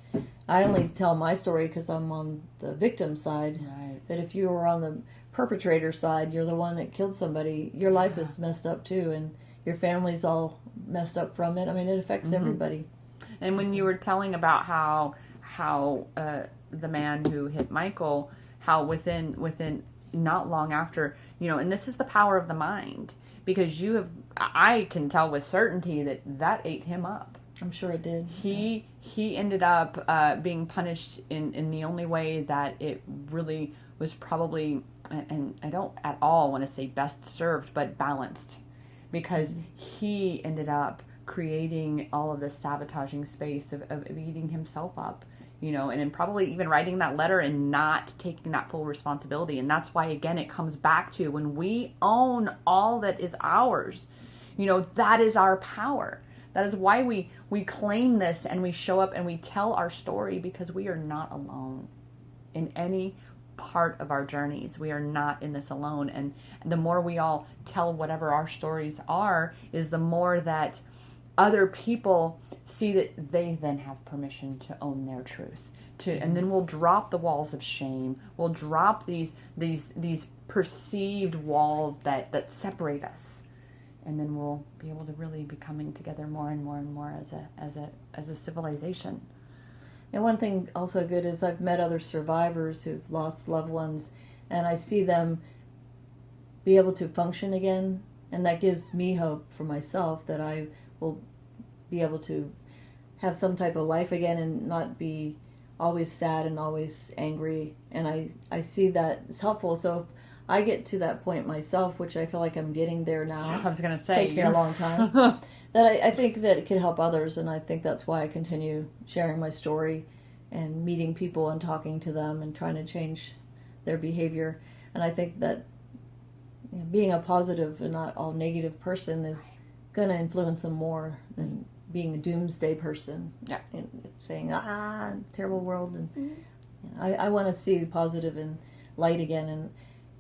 S2: I only tell my story because I'm on the victim side.
S1: Right.
S2: But if you were on the perpetrator side, you're the one that killed somebody, your life is messed up too, and your family's all messed up from it. I mean, it affects everybody.
S1: And when you were telling about how the man who hit Michael, how within not long after, and this is the power of the mind, because I can tell with certainty that ate him up.
S2: I'm sure it did.
S1: He ended up being punished in the only way that it really was probably, and I don't at all want to say best served, but balanced, because he ended up creating all of this sabotaging space of eating himself up, and probably even writing that letter and not taking that full responsibility. And that's why, again, it comes back to when we own all that is ours, that is our power. That is why we claim this and we show up and we tell our story, because we are not alone in any part of our journeys. We are not in this alone. And the more we all tell whatever our stories are, is the more that other people see that they then have permission to own their truth. And then we'll drop the walls of shame. We'll drop these perceived walls that separate us. And then we'll be able to really be coming together more and more and more as a civilization.
S2: And one thing also good is I've met other survivors who've lost loved ones, and I see them be able to function again, and that gives me hope for myself that I will be able to have some type of life again and not be always sad and always angry. And I see that it's helpful. So if I get to that point myself, which I feel like I'm getting there now.
S1: I was going to say.
S2: Take me a long time. That I think that it could help others, and I think that's why I continue sharing my story and meeting people and talking to them and trying to change their behavior. And I think that being a positive and not all negative person is going to influence them more than being a doomsday person.
S1: Yeah.
S2: And saying, terrible world. And I want to see the positive and light again.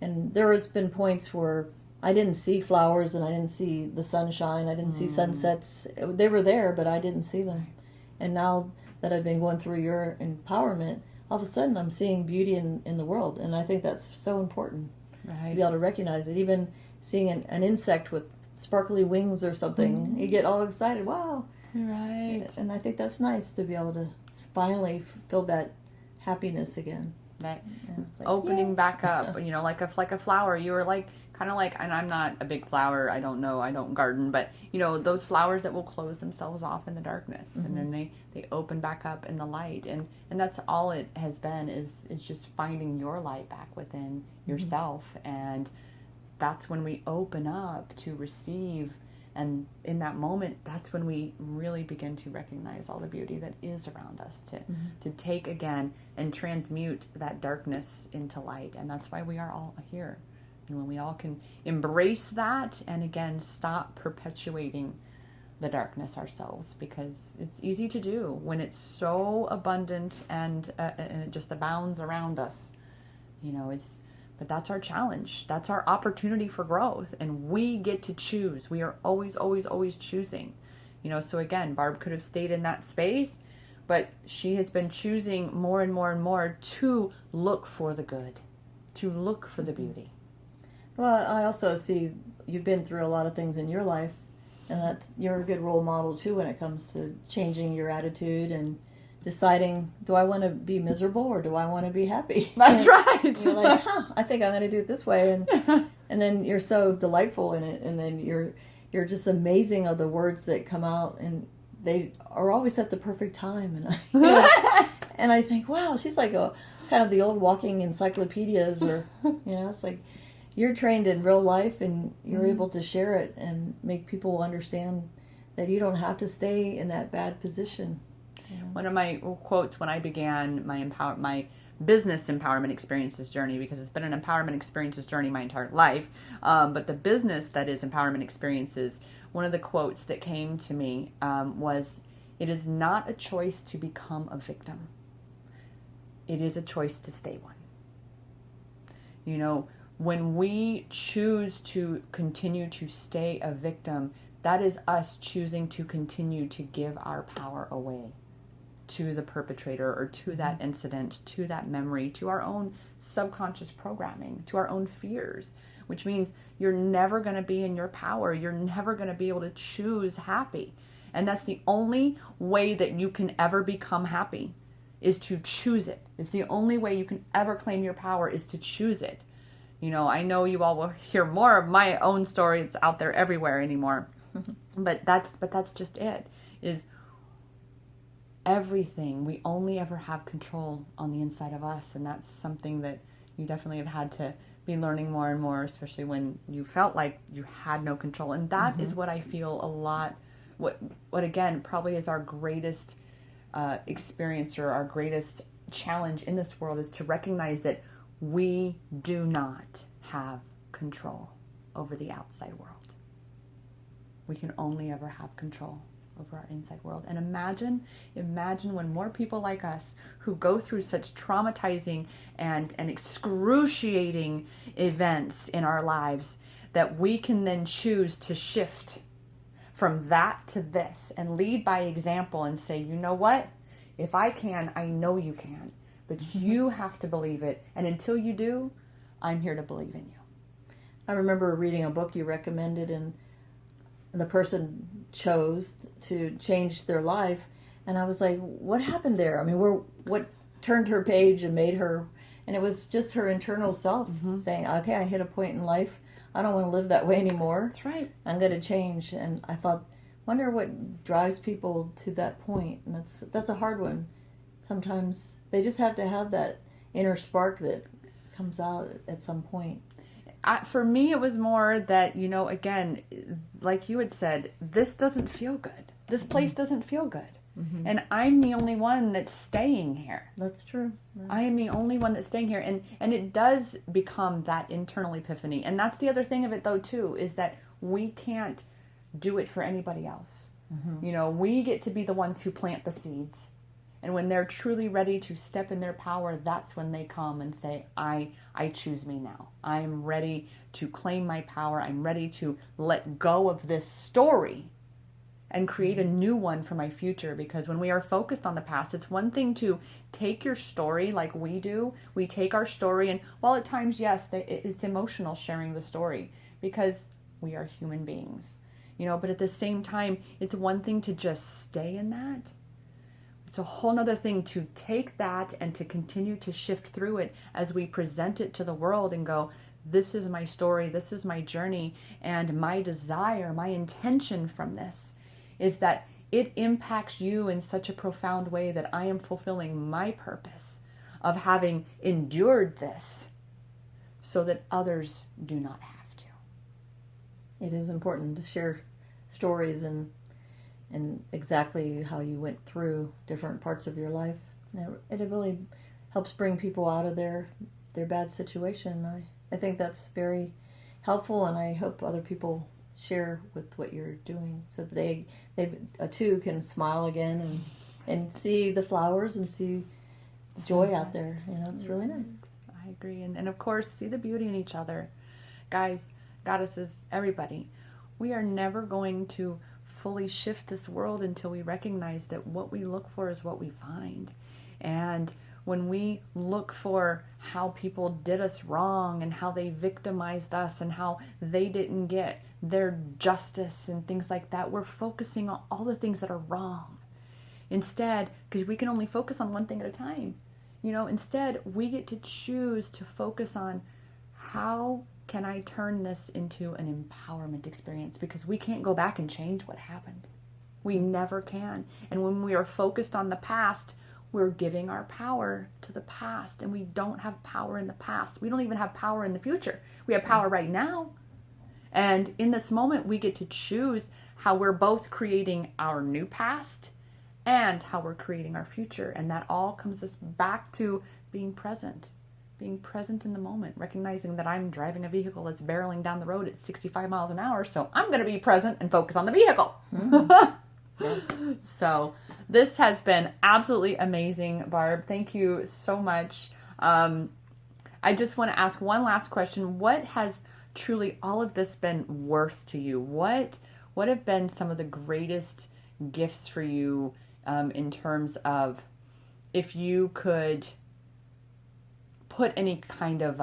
S2: And there has been points where I didn't see flowers and I didn't see the sunshine. I didn't see sunsets. They were there, but I didn't see them. And now that I've been going through your empowerment, all of a sudden I'm seeing beauty in the world. And I think that's so important to be able to recognize it. Even seeing an insect with sparkly wings or something, you get all excited. Wow.
S1: Right.
S2: And I think that's nice to be able to finally feel that happiness again.
S1: Right.
S2: Yeah, like,
S1: opening back up, like a flower. You were like, kind of like, and I'm not a big flower. I don't know. I don't garden, but those flowers that will close themselves off in the darkness, and then they open back up in the light, and that's all it has been is just finding your light back within yourself, and that's when we open up to receive. And in that moment, that's when we really begin to recognize all the beauty that is around us, to take again and transmute that darkness into light. And that's why we are all here. And when we all can embrace that and again stop perpetuating the darkness ourselves, because it's easy to do when it's so abundant and it just abounds around us. But that's our challenge. That's our opportunity for growth. And we get to choose. We are always, always, always choosing. So again, Barb could have stayed in that space, but she has been choosing more and more and more to look for the good, to look for the beauty.
S2: Well, I also see you've been through a lot of things in your life, and that you're a good role model too when it comes to changing your attitude and deciding, do I want to be miserable or do I want to be happy?
S1: That's right.
S2: You're like, I think I'm going to do it this way, and then you're so delightful in it, and then you're just amazing of the words that come out, and they are always at the perfect time, and and I think, wow, she's like a kind of the old walking encyclopedias, or it's like you're trained in real life, and you're able to share it and make people understand that you don't have to stay in that bad position.
S1: One of my quotes when I began my business empowerment experiences journey, because it's been an empowerment experiences journey my entire life, but the business that is empowerment experiences, one of the quotes that came to me was, "It is not a choice to become a victim. It is a choice to stay one." When we choose to continue to stay a victim, that is us choosing to continue to give our power away. to the perpetrator or to that incident, to that memory, to our own subconscious programming, to our own fears, which means you're never going to be in your power. You're never going to be able to choose happy. And that's the only way that you can ever become happy, is to choose it. It's the only way you can ever claim your power, is to choose it. You know, I know you all will hear more of my own story. It's out there everywhere anymore. But that's just it, is everything. We only ever have control on the inside of us. And that's something that you definitely have had to be learning more and more, especially when you felt like you had no control. And that is what I feel a lot, what again, probably is our greatest experience, or our greatest challenge in this world, is to recognize that we do not have control over the outside world. We can only ever have control over our inside world. And imagine when more people like us, who go through such traumatizing and excruciating events in our lives, that we can then choose to shift from that to this and lead by example and say, you know what? If I can, I know you can. But you have to believe it. And until you do, I'm here to believe in you.
S2: I remember reading a book you recommended, and the person chose to change their life. And I was like, what happened there? I mean, what turned her page and made her... And it was just her internal self saying, okay, I hit a point in life. I don't want to live that way anymore.
S1: That's right.
S2: I'm going to change. And I thought, wonder what drives people to that point. And that's a hard one. Sometimes they just have to have that inner spark that comes out at some point.
S1: For me, it was more that, you know, again, like you had said, this doesn't feel good. This place doesn't feel good. And I'm the only one that's staying here.
S2: That's true.
S1: I am the only one that's staying here. And it does become that internal epiphany. And that's the other thing of it, though, too, is that we can't do it for anybody else. You know, we get to be the ones who plant the seeds. And when they're truly ready to step in their power, that's when they come and say, I choose me now. I'm ready to claim my power. I'm ready to let go of this story and create a new one for my future. Because when we are focused on the past, it's one thing to take your story like we do. We take our story, and while at times, yes, it's emotional sharing the story because we are human beings. You know, but at the same time, it's one thing to just stay in that. It's a whole nother thing to take that and to continue to shift through it as we present it to the world and go, this is my story, this is my journey, and my desire, my intention from this is that it impacts you in such a profound way that I am fulfilling my purpose of having endured this so that others do not have to.
S2: It is important to share stories and exactly how you went through different parts of your life. It really helps bring people out of their bad situation. I think that's very helpful, and I hope other people share with what you're doing so that they too can smile again and see the flowers and see joy out there. You know, it's really nice.
S1: I agree. And of course, see the beauty in each other. Guys, goddesses, everybody. We are never going to fully shift this world until we recognize that what we look for is what we find. And when we look for how people did us wrong and how they victimized us and how they didn't get their justice and things like that, we're focusing on all the things that are wrong. Instead, because we can only focus on one thing at a time, you know, instead we get to choose to focus on how can I turn this into an empowerment experience, because we can't go back and change what happened. We never can. And when we are focused on the past, we're giving our power to the past, and we don't have power in the past. We don't even have power in the future. We have power right now. And in this moment, we get to choose how we're both creating our new past and how we're creating our future. And that all comes us back to being present in the moment, recognizing that I'm driving a vehicle that's barreling down the road at 65 miles an hour. So I'm going to be present and focus on the vehicle. Yes. So this has been absolutely amazing, Barb. Thank you so much. I just want to ask one last question. What has truly all of this been worth to you? What have been some of the greatest gifts for you in terms of if you could put any kind of,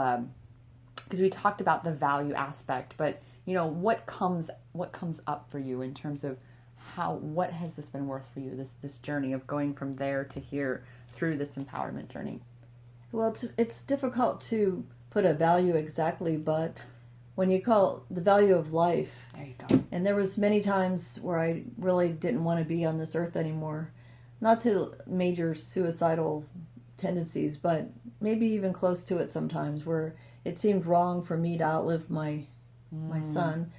S1: because we talked about the value aspect, but what comes up for you in terms of what has this been worth for you, this journey of going from there to here through this empowerment journey?
S2: Well, it's difficult to put a value exactly, but when you call the value of life,
S1: there you go.
S2: And there was many times where I really didn't want to be on this earth anymore, not to major suicidal tendencies, but maybe even close to it sometimes, where it seemed wrong for me to outlive my son,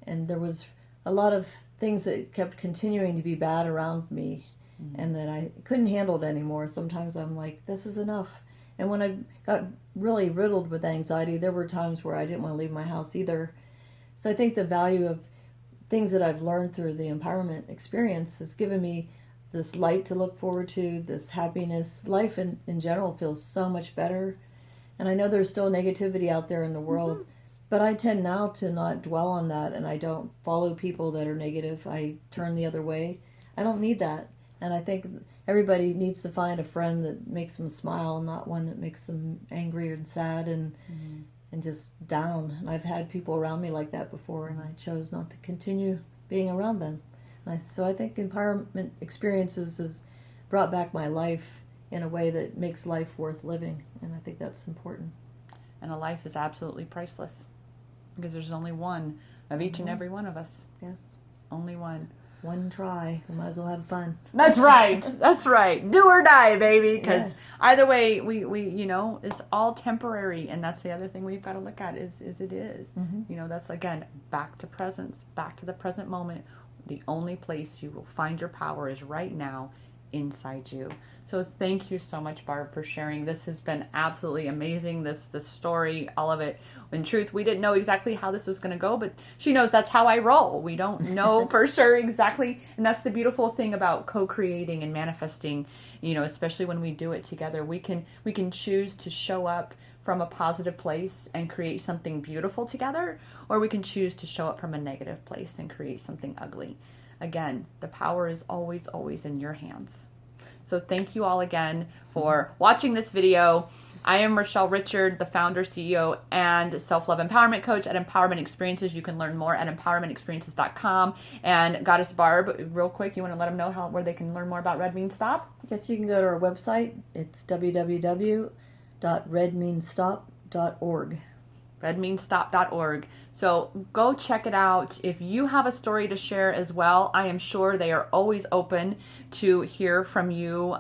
S2: and there was a lot of things that kept continuing to be bad around me, and that I couldn't handle it anymore. Sometimes I'm like, this is enough. And when I got really riddled with anxiety, there were times where I didn't want to leave my house either. So I think the value of things that I've learned through the empowerment experience has given me this light to look forward to, this happiness. Life in general feels so much better. And I know there's still negativity out there in the world, but I tend now to not dwell on that, and I don't follow people that are negative. I turn the other way. I don't need that. And I think everybody needs to find a friend that makes them smile, not one that makes them angry and sad and just down. And I've had people around me like that before, and I chose not to continue being around them. So I think empowerment experiences has brought back my life in a way that makes life worth living, and I think that's important.
S1: And a life is absolutely priceless, because there's only one of each and every one of us.
S2: Yes.
S1: Only one.
S2: One try. We might as well have fun.
S1: That's right. That's right. Do or die, baby. Because either way, we it's all temporary, and that's the other thing we've got to look at is it is. That's again back to presence, back to the present moment. The only place you will find your power is right now inside you. So thank you so much, Barb, for sharing. This has been absolutely amazing. This story, all of it. In truth, we didn't know exactly how this was going to go, but she knows that's how I roll. We don't know for sure exactly. And that's the beautiful thing about co-creating and manifesting, especially when we do it together. We can choose to show up from a positive place and create something beautiful together, or we can choose to show up from a negative place and create something ugly. Again, the power is always, always in your hands. So thank you all again for watching this video. I am Rachelle Richard, the founder, CEO, and self-love empowerment coach at Empowerment Experiences. You can learn more at empowermentexperiences.com. And Goddess Barb, real quick, you want to let them know where they can learn more about Red Means Stop?
S2: Yes, you can go to our website. It's www.redmeansstop.org.
S1: redmeansstop.org. So go check it out. If you have a story to share as well, I am sure they are always open to hear from you.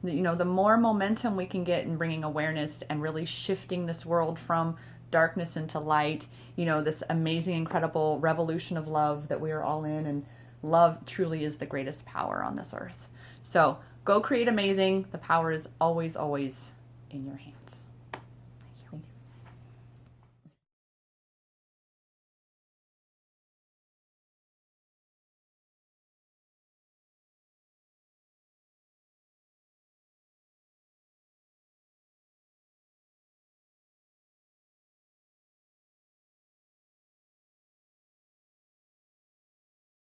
S1: The more momentum we can get in bringing awareness and really shifting this world from darkness into light, this amazing, incredible revolution of love that we are all in, and love truly is the greatest power on this earth. So go create amazing. The power is always, always in your hands.